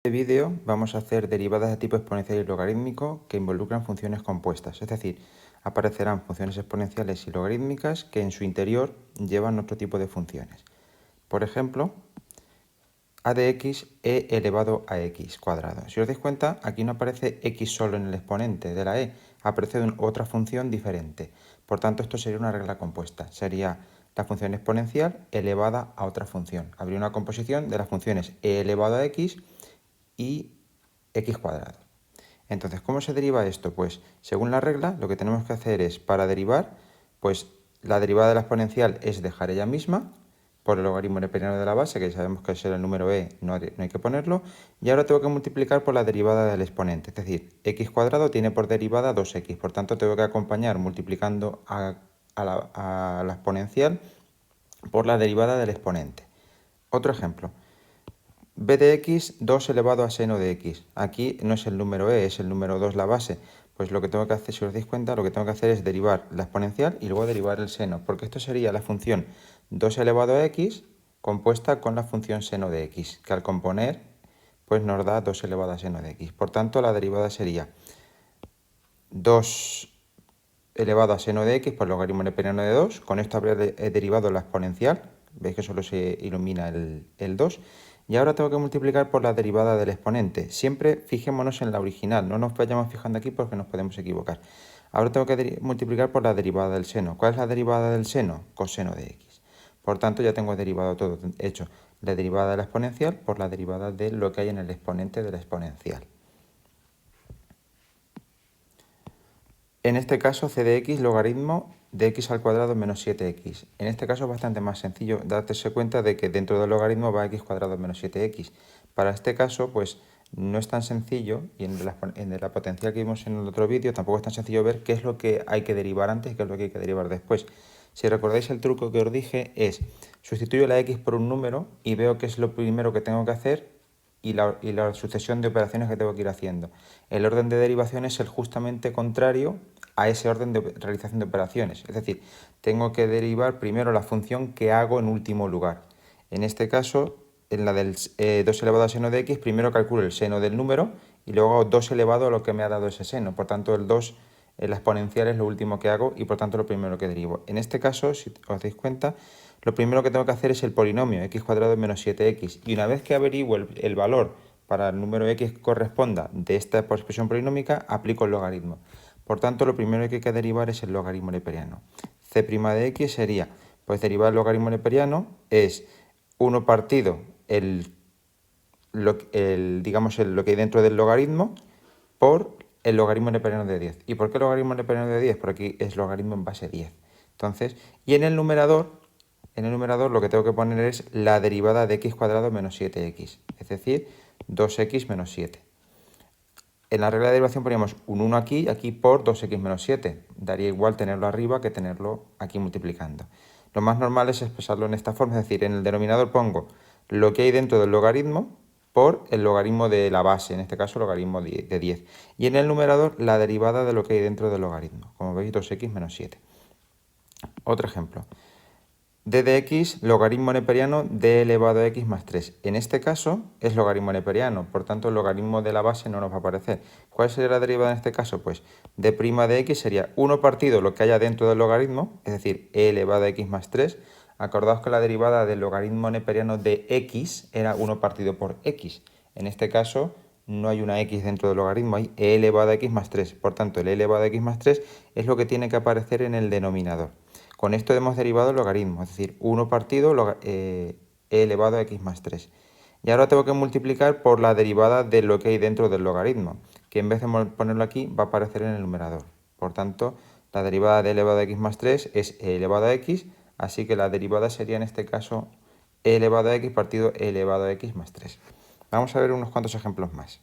En este vídeo vamos a hacer derivadas de tipo exponencial y logarítmico que involucran funciones compuestas, es decir, aparecerán funciones exponenciales y logarítmicas que en su interior llevan otro tipo de funciones. Por ejemplo, a de x e elevado a x cuadrado. Si os dais cuenta, aquí no aparece x solo en el exponente de la e, aparece otra función diferente. Por tanto, esto sería una regla compuesta. Sería la función exponencial elevada a otra función. Habría una composición de las funciones e elevado a x y x cuadrado. Entonces, ¿cómo se deriva esto? Pues, según la regla, lo que tenemos que hacer es, para derivar, pues la derivada de la exponencial es dejar ella misma, por el logaritmo neperiano de la base, que sabemos que es el número e, no hay que ponerlo, y ahora tengo que multiplicar por la derivada del exponente, es decir, x cuadrado tiene por derivada 2x, por tanto tengo que acompañar multiplicando a la exponencial por la derivada del exponente. Otro ejemplo. b de x, 2 elevado a seno de x. Aquí no es el número e, es el número 2 la base. Pues lo que tengo que hacer, si os dais cuenta, lo que tengo que hacer es derivar la exponencial y luego derivar el seno, porque esto sería la función 2 elevado a x compuesta con la función seno de x, que al componer pues nos da 2 elevado a seno de x. Por tanto, la derivada sería 2 elevado a seno de x por logaritmo neperiano de 2. Con esto habría derivado la exponencial. Veis que solo se ilumina el 2. Y ahora tengo que multiplicar por la derivada del exponente. Siempre fijémonos en la original, no nos vayamos fijando aquí porque nos podemos equivocar. Ahora tengo que multiplicar por la derivada del seno. ¿Cuál es la derivada del seno? Coseno de x. Por tanto, ya tengo derivado todo hecho. La derivada de la exponencial por la derivada de lo que hay en el exponente de la exponencial. En este caso, c de x logaritmo de x al cuadrado menos 7x. En este caso es bastante más sencillo darse cuenta de que dentro del logaritmo va x cuadrado menos 7x. Para este caso, pues no es tan sencillo, y en la potencial que vimos en el otro vídeo tampoco es tan sencillo ver qué es lo que hay que derivar antes y qué es lo que hay que derivar después. Si recordáis, el truco que os dije es sustituyo la x por un número y veo qué es lo primero que tengo que hacer y la sucesión de operaciones que tengo que ir haciendo. El orden de derivación es el justamente contrario a ese orden de realización de operaciones. Es decir, tengo que derivar primero la función que hago en último lugar. En este caso, en la del 2 elevado a seno de x, primero calculo el seno del número y luego 2 elevado a lo que me ha dado ese seno. Por tanto, el 2, la exponencial es lo último que hago y por tanto lo primero que derivo. En este caso, si os dais cuenta, lo primero que tengo que hacer es el polinomio x cuadrado menos 7x. Y una vez que averiguo el valor para el número x que corresponda de esta expresión polinómica, aplico el logaritmo. Por tanto, lo primero que hay que derivar es el logaritmo neperiano. C' de x sería, pues derivar el logaritmo neperiano es 1 partido lo que hay dentro del logaritmo por el logaritmo neperiano de 10. ¿Y por qué logaritmo neperiano de 10? Porque aquí es logaritmo en base 10. Entonces, y en el numerador lo que tengo que poner es la derivada de x cuadrado menos 7x, es decir, 2x menos 7. En la regla de derivación poníamos un 1 aquí por 2x menos 7. Daría igual tenerlo arriba que tenerlo aquí multiplicando. Lo más normal es expresarlo en esta forma, es decir, en el denominador pongo lo que hay dentro del logaritmo por el logaritmo de la base, en este caso el logaritmo de 10. Y en el numerador la derivada de lo que hay dentro del logaritmo, como veis 2x menos 7. Otro ejemplo. d de x, logaritmo neperiano de elevado a x más 3. En este caso es logaritmo neperiano, por tanto el logaritmo de la base no nos va a aparecer. ¿Cuál sería la derivada en este caso? Pues d' de x sería 1 partido lo que haya dentro del logaritmo, es decir, e elevado a x más 3. Acordaos que la derivada del logaritmo neperiano de x era 1 partido por x. En este caso no hay una x dentro del logaritmo, hay e elevado a x más 3. Por tanto, el e elevado a x más 3 es lo que tiene que aparecer en el denominador. Con esto hemos derivado el logaritmo, es decir, 1 partido e elevado a x más 3. Y ahora tengo que multiplicar por la derivada de lo que hay dentro del logaritmo, que en vez de ponerlo aquí va a aparecer en el numerador. Por tanto, la derivada de e elevado a x más 3 es e elevado a x, así que la derivada sería en este caso e elevado a x partido e elevado a x más 3. Vamos a ver unos cuantos ejemplos más.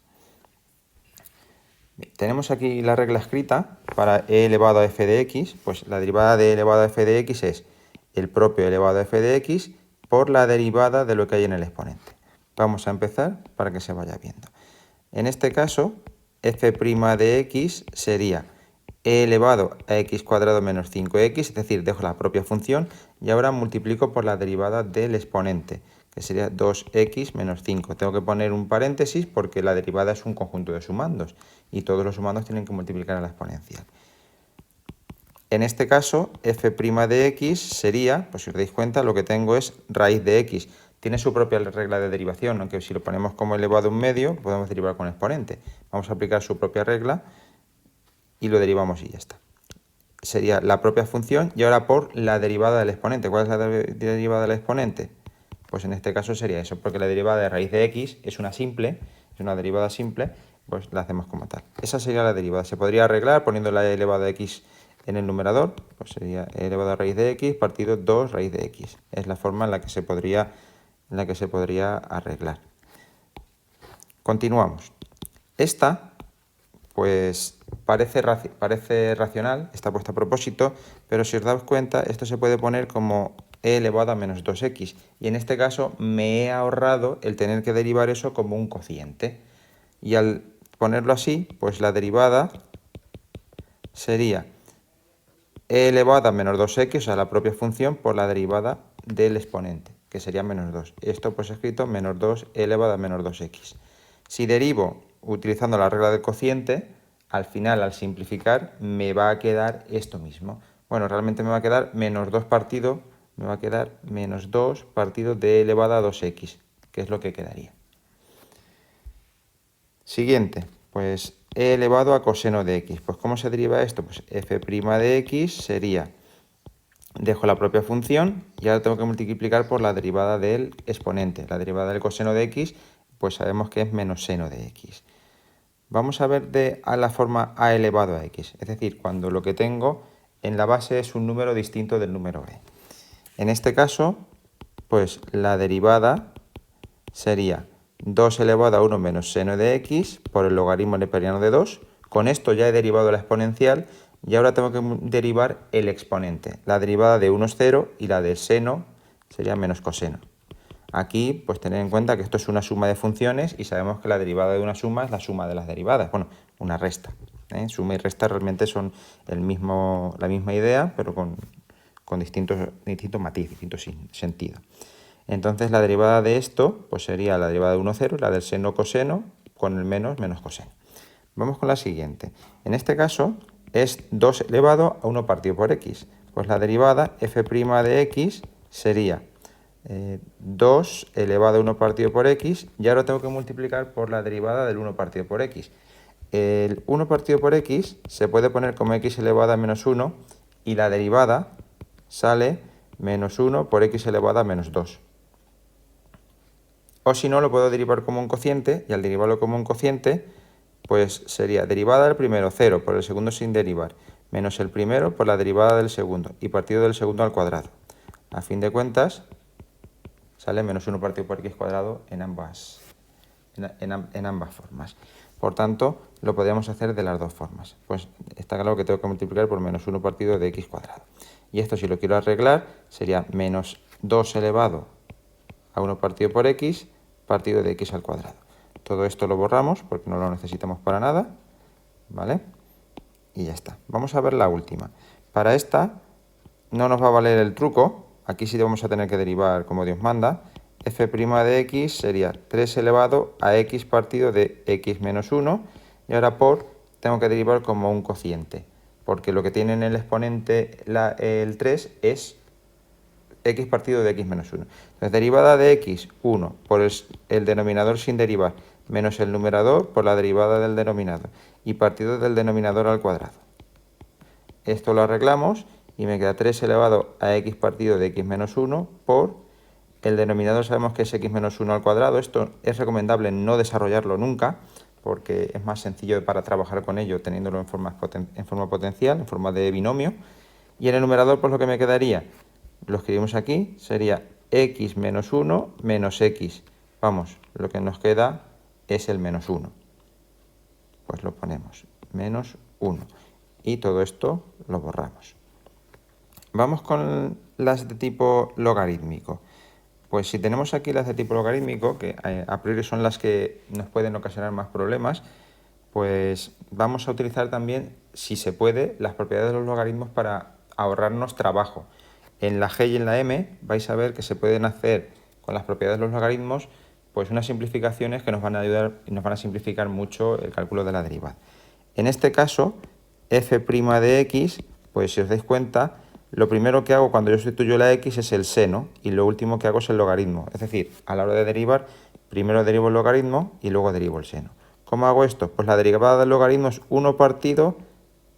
Tenemos aquí la regla escrita para e elevado a f de x, pues la derivada de e elevado a f de x es el propio elevado a f de x por la derivada de lo que hay en el exponente. Vamos a empezar para que se vaya viendo. En este caso, f' de x sería e elevado a x cuadrado menos 5x, es decir, dejo la propia función y ahora multiplico por la derivada del exponente, que sería 2x menos 5. Tengo que poner un paréntesis porque la derivada es un conjunto de sumandos y todos los sumandos tienen que multiplicar a la exponencial. En este caso, f' de x sería, pues si os dais cuenta, lo que tengo es raíz de x. Tiene su propia regla de derivación, aunque si lo ponemos como elevado a un medio, podemos derivar con exponente. Vamos a aplicar su propia regla y lo derivamos y ya está. Sería la propia función y ahora por la derivada del exponente. ¿Cuál es la derivada del exponente? Pues en este caso sería eso, porque la derivada de raíz de x es una simple, es una derivada simple, pues la hacemos como tal. Esa sería la derivada. Se podría arreglar poniendo la elevada de x en el numerador, pues sería e elevado a raíz de x partido 2 raíz de x. Es la forma en la que se podría arreglar. Continuamos. Esta, pues parece racional, está puesta a propósito, pero si os dais cuenta, esto se puede poner como e elevado a menos 2x. Y en este caso me he ahorrado el tener que derivar eso como un cociente. Y al ponerlo así, pues la derivada sería e elevado a menos 2x, o sea, la propia función, por la derivada del exponente, que sería menos 2. Esto pues escrito menos 2 elevado a menos 2x. Si derivo utilizando la regla del cociente, al final, al simplificar, me va a quedar esto mismo. Bueno, realmente me va a quedar menos 2 partido, me va a quedar menos 2 partido de elevado a 2x, que es lo que quedaría. Siguiente, pues e elevado a coseno de x. Pues ¿cómo se deriva esto? Pues f' de x sería, dejo la propia función y ahora tengo que multiplicar por la derivada del exponente. La derivada del coseno de x, pues sabemos que es menos seno de x. Vamos a ver a la forma a elevado a x, es decir, cuando lo que tengo en la base es un número distinto del número e. En este caso, pues la derivada sería 2 elevado a 1 menos seno de x por el logaritmo neperiano de 2. Con esto ya he derivado la exponencial y ahora tengo que derivar el exponente. La derivada de 1 es 0 y la del seno sería menos coseno. Aquí, pues tener en cuenta que esto es una suma de funciones y sabemos que la derivada de una suma es la suma de las derivadas. Bueno, una resta. Suma y resta realmente son la misma idea, pero con distintos matices, distintos sentidos. Entonces la derivada de esto pues sería la derivada de 1, 0, la del seno coseno con el menos coseno. Vamos con la siguiente. En este caso es 2 elevado a 1 partido por x. Pues la derivada f' de x sería 2 elevado a 1 partido por x y ahora tengo que multiplicar por la derivada del 1 partido por x. El 1 partido por x se puede poner como x elevado a menos 1 y la derivada sale menos 1 por x elevado a menos 2. O si no, lo puedo derivar como un cociente y al derivarlo como un cociente, pues sería derivada del primero 0 por el segundo sin derivar, menos el primero por la derivada del segundo y partido del segundo al cuadrado. A fin de cuentas, sale menos 1 partido por x cuadrado en ambas formas. Por tanto, lo podríamos hacer de las dos formas. Pues está claro que tengo que multiplicar por menos 1 partido de x cuadrado. Y esto, si lo quiero arreglar, sería menos 2 elevado a 1 partido por x partido de x al cuadrado. Todo esto lo borramos porque no lo necesitamos para nada, ¿vale? Y ya está. Vamos a ver la última. Para esta no nos va a valer el truco. Aquí sí vamos a tener que derivar como Dios manda. F' de x sería 3 elevado a x partido de x menos 1. Y ahora tengo que derivar como un cociente. Porque lo que tiene en el exponente el 3 es x partido de x menos 1. Entonces, derivada de x, 1, por el denominador sin derivar, menos el numerador por la derivada del denominador, y partido del denominador al cuadrado. Esto lo arreglamos y me queda 3 elevado a x partido de x menos 1 por el denominador, sabemos que es x menos 1 al cuadrado. Esto es recomendable no desarrollarlo nunca, porque es más sencillo para trabajar con ello teniéndolo en forma potencial, en forma de binomio. Y en el numerador, pues lo que me quedaría, lo escribimos aquí, sería x menos 1 menos x. Vamos, lo que nos queda es el menos 1. Pues lo ponemos, menos 1. Y todo esto lo borramos. Vamos con las de tipo logarítmico. Pues si tenemos aquí las de tipo logarítmico, que a priori son las que nos pueden ocasionar más problemas, pues vamos a utilizar también, si se puede, las propiedades de los logaritmos para ahorrarnos trabajo. En la G y en la M vais a ver que se pueden hacer con las propiedades de los logaritmos, pues unas simplificaciones que nos van a ayudar y nos van a simplificar mucho el cálculo de la derivada. En este caso, f' de x, pues si os dais cuenta, lo primero que hago cuando yo sustituyo la x es el seno y lo último que hago es el logaritmo. Es decir, a la hora de derivar, primero derivo el logaritmo y luego derivo el seno. ¿Cómo hago esto? Pues la derivada del logaritmo es 1 partido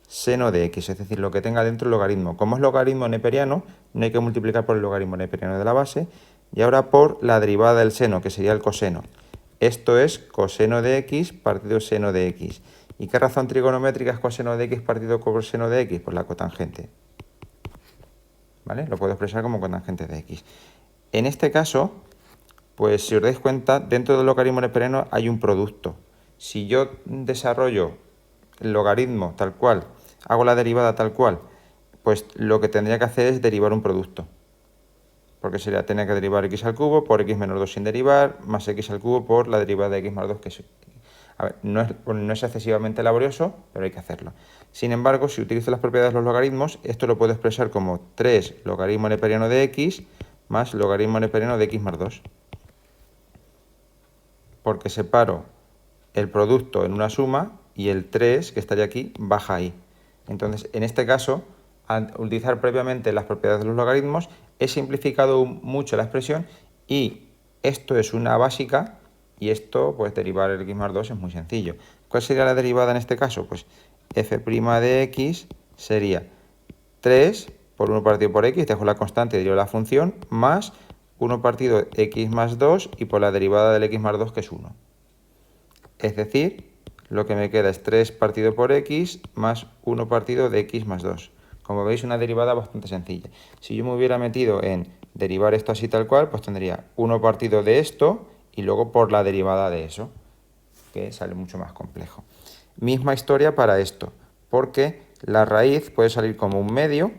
seno de x, es decir, lo que tenga dentro el logaritmo. Como es logaritmo neperiano, no hay que multiplicar por el logaritmo neperiano de la base. Y ahora por la derivada del seno, que sería el coseno. Esto es coseno de x partido seno de x. ¿Y qué razón trigonométrica es coseno de x partido coseno de x? Pues la cotangente. ¿Vale? Lo puedo expresar como cotangente de x. En este caso, pues si os dais cuenta, dentro del logaritmo neperiano hay un producto. Si yo desarrollo el logaritmo tal cual, hago la derivada tal cual, pues lo que tendría que hacer es derivar un producto. Porque sería tener que derivar x al cubo por x menos 2 sin derivar, más x al cubo por la derivada de x más 2, que es... A ver, no es excesivamente laborioso, pero hay que hacerlo. Sin embargo, si utilizo las propiedades de los logaritmos, esto lo puedo expresar como 3 logaritmo neperiano de x más logaritmo neperiano de x más 2. Porque separo el producto en una suma y el 3, que estaría aquí, baja ahí. Entonces, en este caso, al utilizar previamente las propiedades de los logaritmos, he simplificado mucho la expresión y esto es una básica y esto, pues derivar el x más 2 es muy sencillo. ¿Cuál sería la derivada en este caso? Pues f' de x sería 3 por 1 partido por x, dejo la constante y derivo la función, más 1 partido x más 2 y por la derivada del x más 2, que es 1. Es decir, lo que me queda es 3 partido por x más 1 partido de x más 2. Como veis, una derivada bastante sencilla. Si yo me hubiera metido en derivar esto así tal cual, pues tendría 1 partido de esto y luego por la derivada de eso, que sale mucho más complejo. Misma historia para esto, porque la raíz puede salir como un medio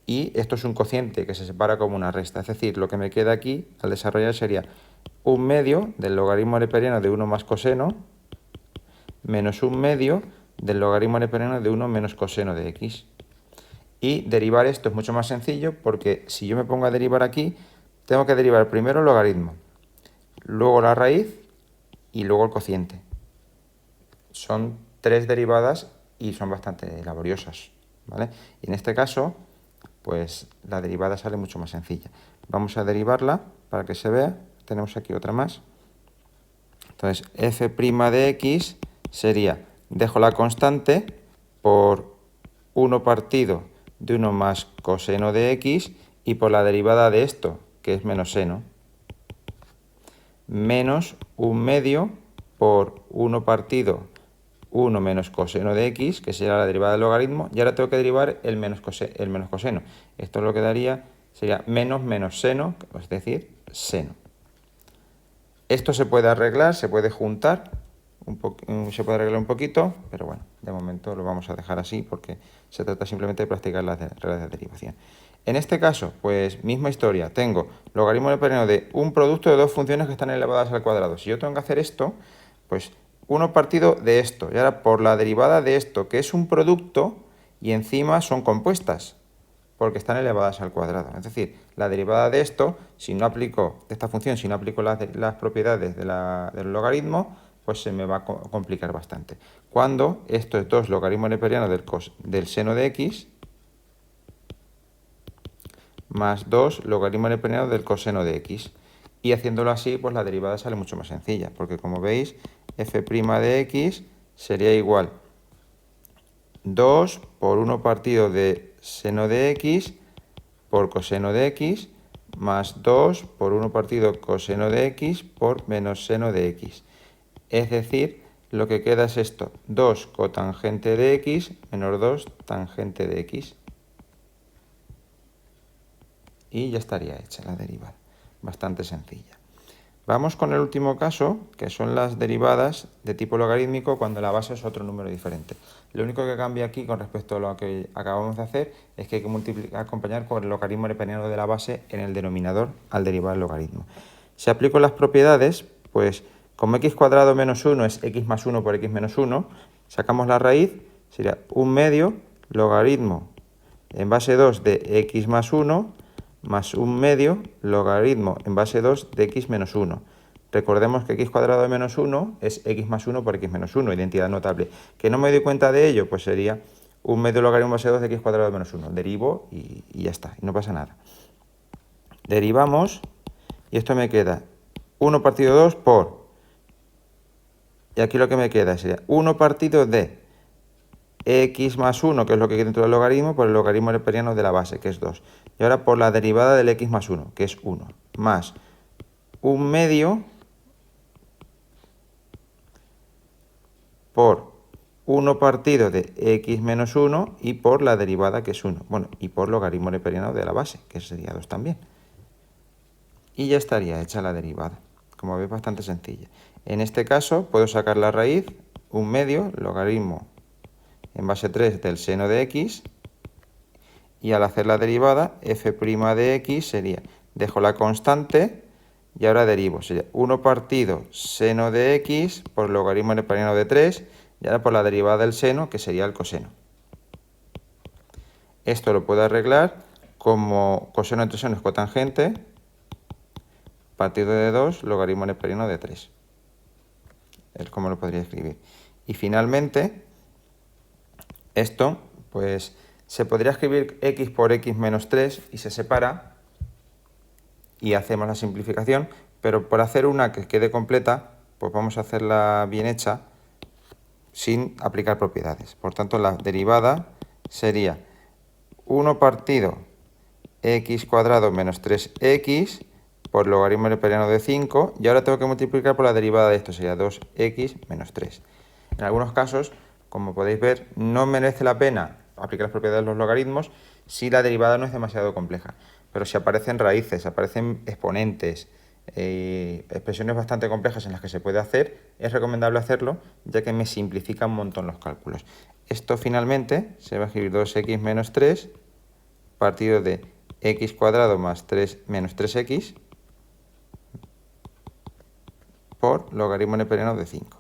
y esto es un cociente que se separa como una resta. Es decir, lo que me queda aquí al desarrollar sería un medio del logaritmo neperiano de 1 más coseno menos un medio del logaritmo neperiano de 1 menos coseno de x. Y derivar esto es mucho más sencillo porque si yo me pongo a derivar aquí, tengo que derivar primero el logaritmo, luego la raíz y luego el cociente. Son 3 derivadas y son bastante laboriosas, ¿vale? Y en este caso, pues la derivada sale mucho más sencilla. Vamos a derivarla para que se vea. Tenemos aquí otra más. Entonces, f' de x sería, dejo la constante por 1 partido de 1 más coseno de x y por la derivada de esto, que es menos seno, menos un medio por 1 partido 1 menos coseno de x, que será la derivada del logaritmo, y ahora tengo que derivar el menos coseno. Esto lo que daría sería menos seno, es decir, seno. Esto se puede arreglar, se puede juntar, se puede arreglar un poquito, pero bueno, de momento lo vamos a dejar así porque se trata simplemente de practicar las reglas de derivación. En este caso, pues misma historia, tengo logaritmo neperiano de un producto de dos funciones que están elevadas al cuadrado. Si yo tengo que hacer esto, pues 1 partido de esto, y ahora por la derivada de esto, que es un producto, y encima son compuestas, porque están elevadas al cuadrado. Es decir, la derivada de esto, si no aplico esta función, si no aplico las propiedades del logaritmo, pues se me va a complicar bastante. Cuando esto es 2 logaritmo neperiano del seno de x más 2 logaritmo neperiano del coseno de x. Y haciéndolo así, pues la derivada sale mucho más sencilla, porque como veis, f' de x sería igual 2 por 1 partido de seno de x por coseno de x más 2 por 1 partido coseno de x por menos seno de x. Es decir, lo que queda es esto, 2 cotangente de x menos 2 tangente de x. Y ya estaría hecha la derivada, bastante sencilla. Vamos con el último caso, que son las derivadas de tipo logarítmico cuando la base es otro número diferente. Lo único que cambia aquí con respecto a lo que acabamos de hacer es que hay que acompañar con el logaritmo neperiano de la base en el denominador al derivar el logaritmo. Si aplico las propiedades, pues como x cuadrado menos 1 es x más 1 por x menos 1, sacamos la raíz, sería 1 medio logaritmo en base 2 de x más 1 más 1/2 logaritmo en base 2 de x menos 1. Recordemos que x cuadrado de menos 1 es x más 1 por x menos 1, identidad notable. ¿Que no me doy cuenta de ello? Pues sería 1/2 logaritmo en base 2 de x cuadrado de menos 1. Derivo y ya está, y no pasa nada. Derivamos y esto me queda 1 partido 2 por... Y aquí lo que me queda sería 1 partido de x más 1, que es lo que hay dentro del logaritmo, por el logaritmo neperiano de la base, que es 2. Y ahora por la derivada del x más 1, que es 1, más 1/2 por 1 partido de x menos 1 y por la derivada, que es 1. Bueno, y por logaritmo neperiano de la base, que sería 2 también. Y ya estaría hecha la derivada. Como veis, bastante sencilla. En este caso puedo sacar la raíz, 1/2 logaritmo en base 3 del seno de x, y al hacer la derivada, f' de x sería, dejo la constante y ahora derivo, sería 1 partido seno de x por logaritmo neperiano de 3, y ahora por la derivada del seno, que sería el coseno. Esto lo puedo arreglar como coseno entre seno es cotangente, partido de 2, logaritmo neperiano de 3. Es como lo podría escribir. Y finalmente, esto, pues, se podría escribir x por x menos 3 y se separa y hacemos la simplificación, pero por hacer una que quede completa, pues vamos a hacerla bien hecha sin aplicar propiedades. Por tanto, la derivada sería 1 partido x cuadrado menos 3x por logaritmo neperiano de 5, y ahora tengo que multiplicar por la derivada de esto, sería 2x menos 3. En algunos casos, como podéis ver, no merece la pena aplicar las propiedades de los logaritmos si la derivada no es demasiado compleja. Pero si aparecen raíces, aparecen exponentes, expresiones bastante complejas en las que se puede hacer, es recomendable hacerlo, ya que me simplifica un montón los cálculos. Esto finalmente se va a escribir 2x menos 3 partido de x cuadrado más 3 menos 3x por logaritmo neperiano de 5.